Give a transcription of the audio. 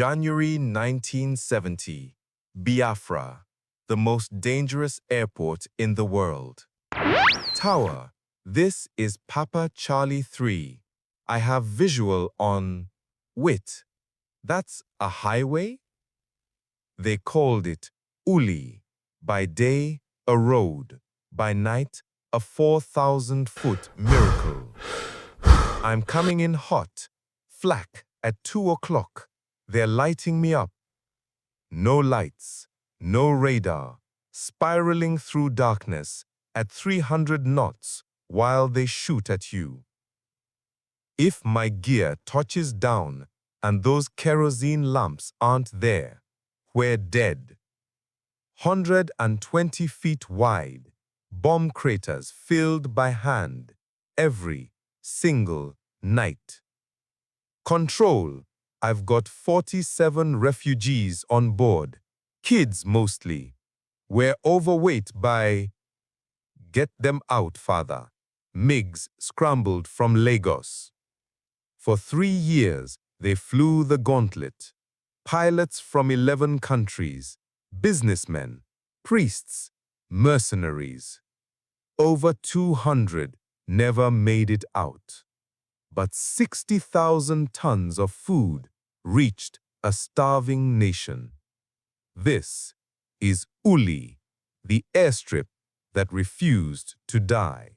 January 1970, Biafra, the most dangerous airport in the world. Tower, this is Papa Charlie 3. I have visual on WIT. That's a highway? They called it Uli. By day, a road. By night, a 4,000-foot miracle. I'm coming in hot, flak at 2 o'clock. They're lighting me up. No lights, no radar, spiraling through darkness at 300 knots while they shoot at you. If my gear touches down and those kerosene lamps aren't there, we're dead. 120 feet wide, bomb craters filled by hand every single night. Control, I've got 47 refugees on board, kids mostly. We're overweight by... Get them out, father. MiGs scrambled from Lagos. For 3 years, they flew the gauntlet. Pilots from 11 countries, businessmen, priests, mercenaries. Over 200 never made it out. But 60,000 tons of food reached a starving nation. This is Uli, the airstrip that refused to die.